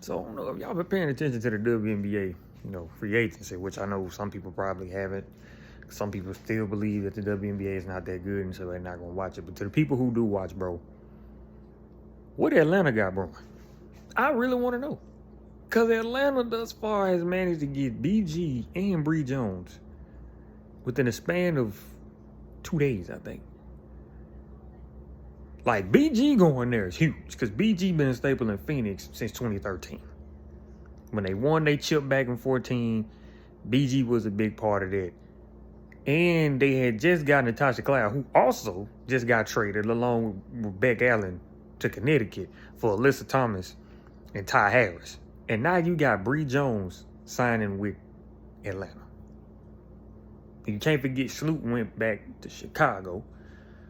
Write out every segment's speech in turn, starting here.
So I don't know if y'all been paying attention to the WNBA, free agency, which I know some people probably haven't. Some people still believe that the WNBA is not that good, and so they're not gonna watch it. But to the people who do watch, bro, what Atlanta got, bro? I really want to know, cause Atlanta thus far has managed to get BG and Bree Jones within a span of 2 days, I think. Like, BG going there is huge, because BG been a staple in Phoenix since 2013. When they won they chip back in 14, BG was a big part of that. And they had just got Natasha Cloud, who also just got traded along with Beck Allen to Connecticut for Alyssa Thomas and Ty Harris. And now you got Bree Jones signing with Atlanta. You can't forget Sloot went back to Chicago.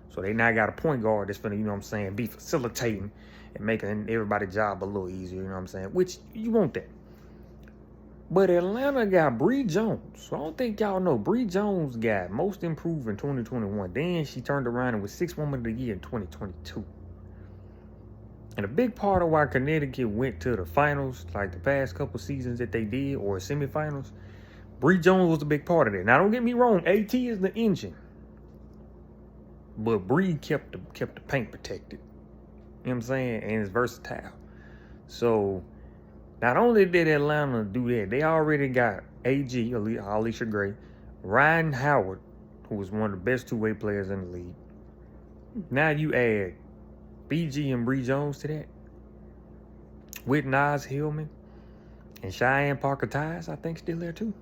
So they now got a point guard that's finna, be facilitating and making everybody's job a little easier, which you want that. But Atlanta got Bree Jones. So I don't think y'all know. Bree Jones got most improved in 2021. Then she turned around and was 6th Woman of the Year in 2022. And a big part of why Connecticut went to the finals, like the past couple seasons that they did, or semifinals, Bree Jones was a big part of that. Now, don't get me wrong. AT is the engine. But Bree kept the paint protected. You know what I'm saying? And it's versatile. So, not only did Atlanta do that, they already got AG, Alicia Gray, Ryan Howard, who was one of the best two-way players in the league. Now you add BG and Bree Jones to that, with Naz Hillman and Cheyenne Parker-Tyes, I think, still there too.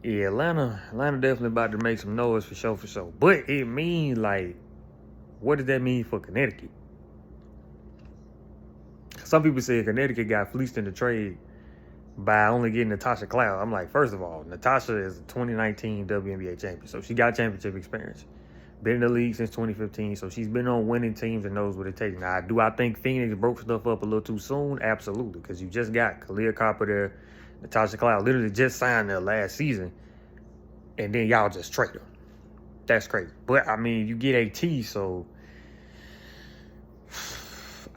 Yeah, Atlanta definitely about to make some noise for sure. But it means, like, what does that mean for Connecticut? Some people say Connecticut got fleeced in the trade by only getting Natasha Cloud. I'm like, first of all, Natasha is a 2019 WNBA champion, so she got championship experience. Been in the league since 2015, so she's been on winning teams and knows what it takes. Now, do I think Phoenix broke stuff up a little too soon? Absolutely, because you just got Kalia Copper there. Natasha Cloud literally just signed there last season, and then y'all just trade her. That's crazy. But, I mean, you get AT, so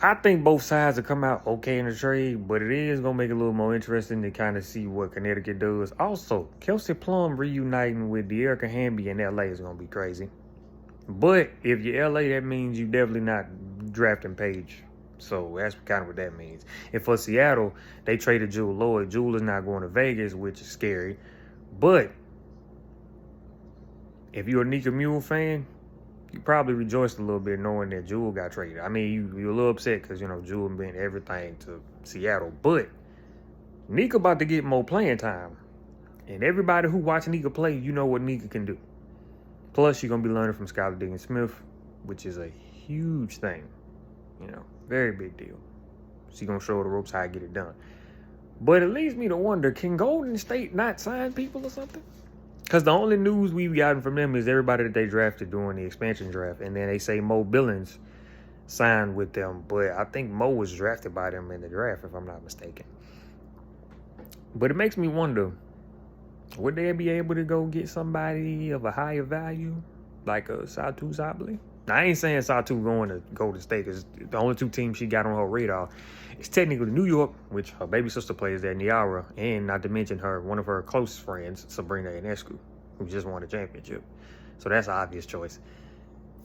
I think both sides will come out okay in the trade, but it is going to make it a little more interesting to kind of see what Connecticut does. Also, Kelsey Plum reuniting with De'Erica Hamby in L.A. is going to be crazy. But if you're L.A., that means you definitely not drafting Paige. So that's kind of what that means. And for Seattle, they traded Jewel Lloyd. Jewel is not going to Vegas, which is scary. But if you're a Nika Mule fan, you probably rejoiced a little bit knowing that Jewel got traded. I mean, you're a little upset because, Jewel meant everything to Seattle. But Nika about to get more playing time. And everybody who watch Nika play, you know what Nika can do. Plus, you're going to be learning from Skylar Diggins-Smith, which is a huge thing. Very big deal. She's going to show the ropes how to get it done. But it leads me to wonder, can Golden State not sign people or something? Because the only news we've gotten from them is everybody that they drafted during the expansion draft. And then they say Mo Billings signed with them. But I think Mo was drafted by them in the draft, if I'm not mistaken. But it makes me wonder, would they be able to go get somebody of a higher value, like a Satu Sabali? Now, I ain't saying Satu going to Golden State, because the only two teams she got on her radar is technically New York, which her baby sister plays there, Niara, and not to mention one of her close friends, Sabrina Ionescu, who just won a championship. So that's an obvious choice.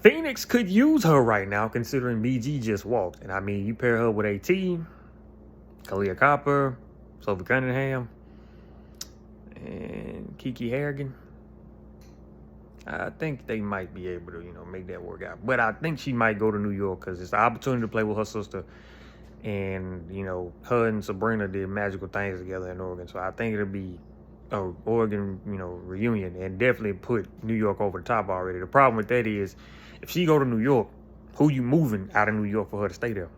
Phoenix could use her right now, considering BG just walked. And I mean, you pair her with AT, Kalia Copper, Sophie Cunningham, and Kiki Harrigan. I think they might be able to, make that work out. But I think she might go to New York because it's an opportunity to play with her sister. And, her and Sabrina did magical things together in Oregon. So I think it'll be a Oregon, reunion, and definitely put New York over the top already. The problem with that is, if she go to New York, who you moving out of New York for her to stay there?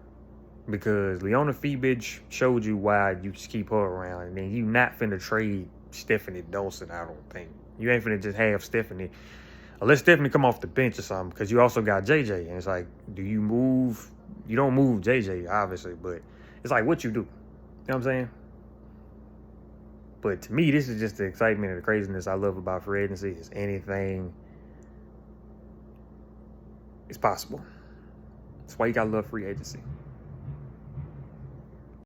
Because Leona Febich showed you why you just keep her around. And then you not finna trade Stephanie Dawson, I don't think. You ain't finna just have Stephanie, unless Stephanie come off the bench or something, because you also got JJ. And it's like, do you move? You don't move JJ, obviously, but it's like what you do. You know what I'm saying? But to me, this is just the excitement and the craziness I love about free agency. Is anything is possible. That's why you gotta love free agency.